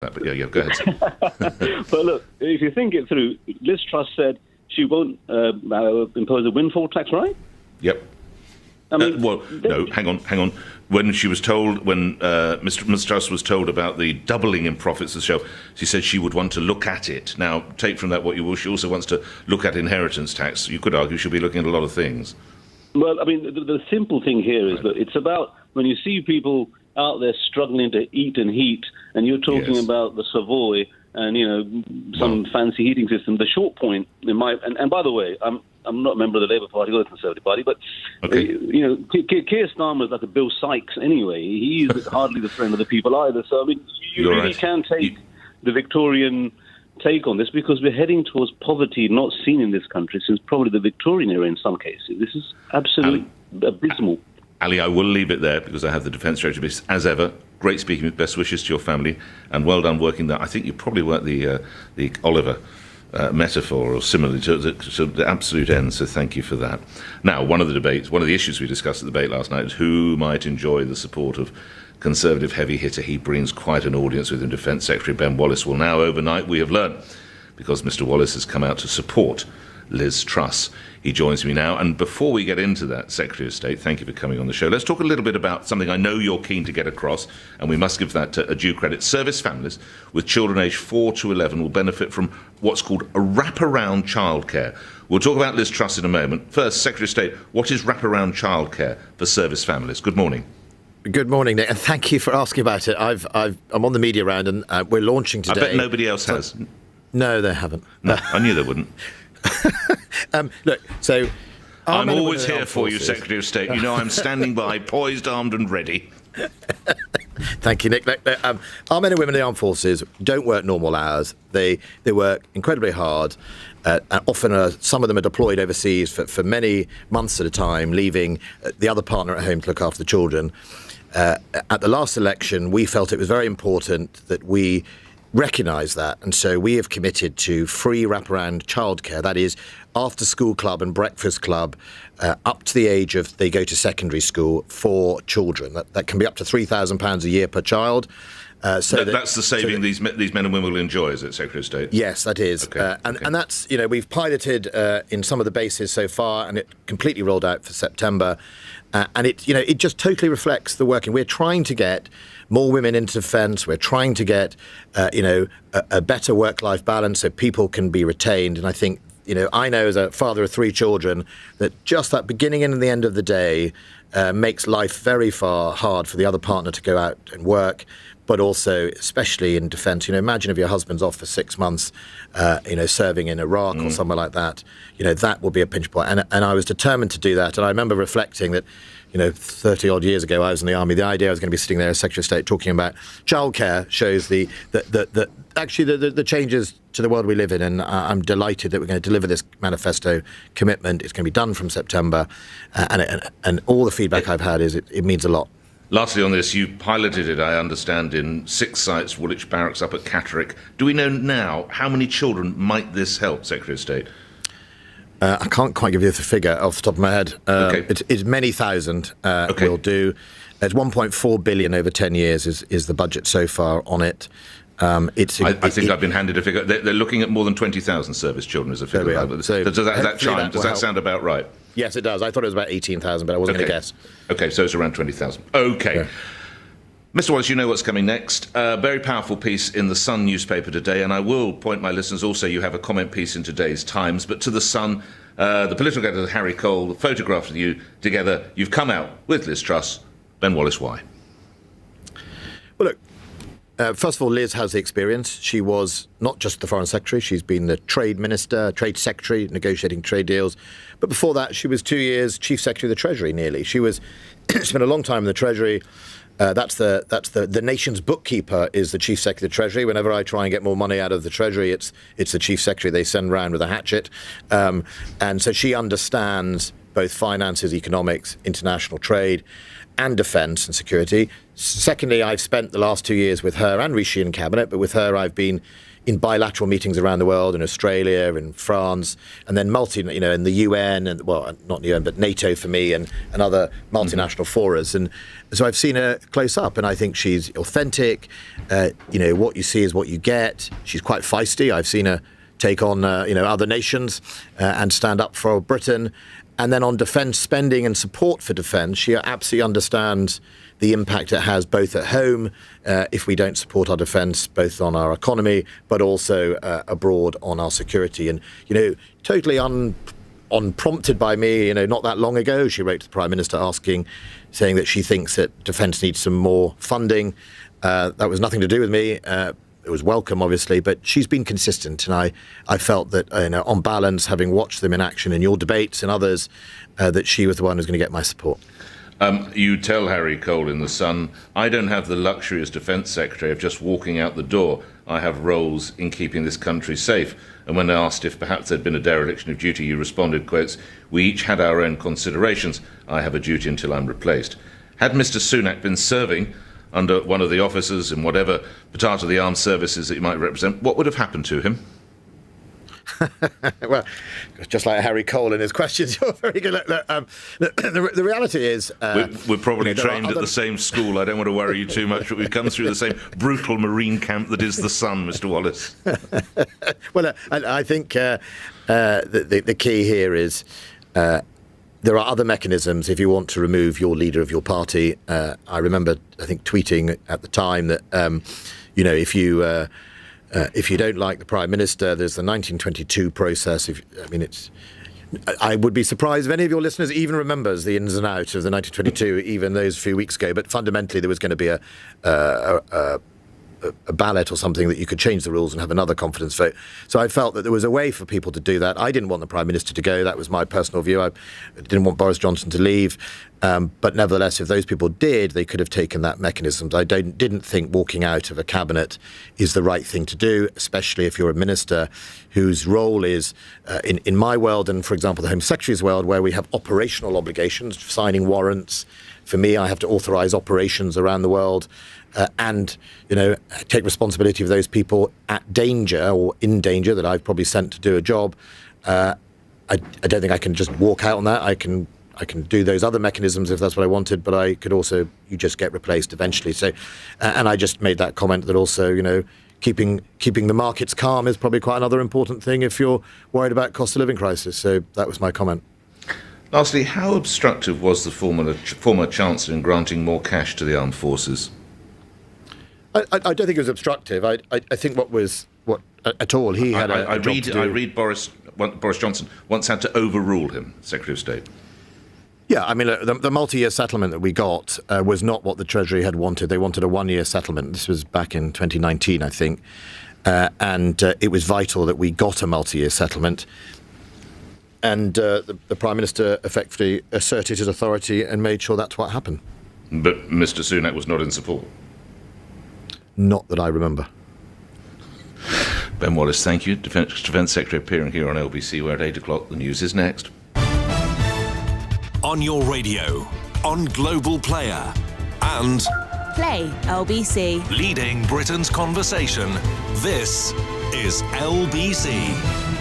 But yeah, go ahead. But look, if you think it through, Liz Truss said she won't impose a windfall tax, right? Yep. I mean, no, hang on. When she was told, Ms. Truss was told about the doubling in profits of the show, she said she would want to look at it. Now, take from that what you will. She also wants to look at inheritance tax. You could argue she'll be looking at a lot of things. Well, I mean, the simple thing here is that it's about when you see people out there struggling to eat and heat, and you're talking about the Savoy and some fancy heating system. The short point in and by the way, I'm not a member of the Labour Party or the Conservative Party, but Keir Starmer's like a Bill Sykes anyway. He's hardly the friend of the people either. So I mean, you really can take the Victorian take on this, because we're heading towards poverty not seen in this country since probably the Victorian era in some cases. This is absolutely abysmal. Ali, I will leave it there because I have the Defence Secretary as ever. Great speaking with best wishes to your family, and well done working that. I think you probably worked the Oliver metaphor or similarly to the absolute end, so thank you for that. Now, one of the issues we discussed at the debate last night is who might enjoy the support of Conservative heavy hitter. He brings quite an audience with him. Defence Secretary Ben Wallace will now, overnight, we have learned, because Mr. Wallace has come out to support Liz Truss. He joins me now, and before we get into that, Secretary of State, thank you for coming on the show. Let's talk a little bit about something I know you're keen to get across, and we must give that a due credit. Service families with children aged 4 to 11 will benefit from what's called a wraparound childcare. We'll talk about Liz Truss in a moment. First, Secretary of State, what is wraparound childcare for service families? Good morning. Good morning, Nick, and thank you for asking about it. I'm on the media round, and we're launching today. I bet nobody else has. No, they haven't. No, I knew they wouldn't. Look, so I'm always here for you, Secretary of State. You know I'm standing by, poised, armed and ready. Thank you, Nick. Our men and women in the armed forces don't work normal hours. They work incredibly hard. And often some of them are deployed overseas for many months at a time, leaving the other partner at home to look after the children. At the last election, we felt it was very important that we recognise that, and so we have committed to free wraparound childcare. That is, after school club and breakfast club, up to the age of they go to secondary school for children. That can be up to £3,000 a year per child. That's the saving these men and women will enjoy, is it, Secretary of State? Yes, that is. Okay. And that's, we've piloted in some of the bases so far, and it completely rolled out for September. And it just totally reflects the working. We're trying to get more women into defence. We're trying to get, a better work-life balance so people can be retained. And I think, I know as a father of 3 children that just that beginning and the end of the day makes life very far hard for the other partner to go out and work. But also, especially in defence, imagine if your husband's off for 6 months, serving in Iraq or somewhere like that. That will be a pinch point. And I was determined to do that. And I remember reflecting that, 30 odd years ago, I was in the army. The idea I was going to be sitting there as Secretary of State talking about childcare shows the changes to the world we live in. And I'm delighted that we're going to deliver this manifesto commitment. It's going to be done from September. And all the feedback I've had is it means a lot. Lastly on this, you piloted it, I understand, in 6 sites, Woolwich Barracks up at Catterick. Do we know now how many children might this help, Secretary of State? I can't quite give you the figure off the top of my head. It's many thousand we'll do. It's 1.4 billion over 10 years is the budget so far on it. I think I've been handed a figure. They're looking at more than 20,000 service children as a figure. So does that sound about right? Yes, it does. I thought it was about 18,000, but I wasn't going to guess. Okay, so it's around 20,000. Okay. Yeah. Mr. Wallace, you know what's coming next. Very powerful piece in the Sun newspaper today, and I will point my listeners also, you have a comment piece in today's Times, but to the Sun, the political editor Harry Cole, the photograph of you together, you've come out with Liz Truss. Ben Wallace, why? Well, look, first of all, Liz has the experience. She was not just the Foreign Secretary, she's been the Trade Minister, Trade Secretary, negotiating trade deals. But before that, she was 2 years Chief Secretary of the Treasury, nearly. She spent a long time in the Treasury. That's the nation's bookkeeper is the Chief Secretary of the Treasury. Whenever I try and get more money out of the Treasury, it's the Chief Secretary they send round with a hatchet. And so she understands both finances, economics, international trade. and defence and security. Secondly, I've spent the last 2 years with her and Rishi in cabinet, but with her I've been in bilateral meetings around the world, in Australia, in France, and then in the UN, and well, not the UN, but NATO for me, and other multinational forums. And so I've seen her close up, and I think she's authentic. What you see is what you get. She's quite feisty. I've seen her take on other nations and stand up for Britain. And then on defence spending and support for defence, she absolutely understands the impact it has both at home, if we don't support our defence, both on our economy, but also abroad on our security. And, totally unprompted by me, not that long ago, she wrote to the Prime Minister saying that she thinks that defence needs some more funding. That was nothing to do with me. It was welcome, obviously, but she's been consistent, and I felt that, on balance, having watched them in action in your debates and others, that she was the one who's going to get my support. You tell Harry Cole in The Sun, I don't have the luxury as Defence Secretary of just walking out the door. I have roles in keeping this country safe. And when asked if perhaps there'd been a dereliction of duty, you responded, quotes, we each had our own considerations. I have a duty until I'm replaced. Had Mr Sunak been serving under one of the officers in whatever part of the armed services that you might represent, what would have happened to him? Well, just like Harry Cole in his questions, you're very good. The reality is... we're probably trained at the same school. I don't want to worry you too much, but we've come through the same brutal marine camp that is the Sun, Mr Wallace. Well, I think the key here is... there are other mechanisms if you want to remove your leader of your party. I remember, I think, tweeting at the time that, if you don't like the Prime Minister, there's the 1922 process. I would be surprised if any of your listeners even remembers the ins and outs of the 1922, even those few weeks ago. But fundamentally, there was going to be a ballot or something that you could change the rules and have another confidence vote. So I felt that there was a way for people to do that. I didn't want the Prime Minister to go. That was my personal view. I didn't want Boris Johnson to leave. But nevertheless, if those people did, they could have taken that mechanism. I didn't think walking out of a cabinet is the right thing to do, especially if you're a minister whose role is, in my world and, for example, the Home Secretary's world, where we have operational obligations, signing warrants. For me, I have to authorise operations around the world. And take responsibility for those people at danger or in danger that I've probably sent to do a job. I don't think I can just walk out on that. I can do those other mechanisms if that's what I wanted, but I could also, you just get replaced eventually. So, and I just made that comment that also, keeping the markets calm is probably quite another important thing if you're worried about cost of living crisis. So that was my comment. Lastly, how obstructive was the former Chancellor in granting more cash to the armed forces? I don't think it was obstructive. I think he had a job to do. I read Boris Johnson once had to overrule him, Secretary of State. Yeah, I mean, the multi-year settlement that we got was not what the Treasury had wanted. They wanted a one-year settlement. This was back in 2019, I think. And it was vital that we got a multi-year settlement. And the Prime Minister effectively asserted his authority and made sure that's what happened. But Mr Sunak was not in support? Not that I remember. Ben Wallace, thank you. Defence Secretary appearing here on LBC, where at 8 o'clock the news is next. On your radio, on Global Player, and Play LBC. leading Britain's conversation. This is LBC.